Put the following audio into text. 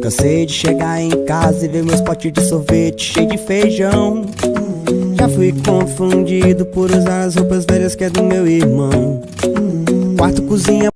Cansei de chegar em casa e ver meus potes de sorvete cheio de feijão. Já fui confundido por usar as roupas velhas que é do meu irmão. Quarto, cozinha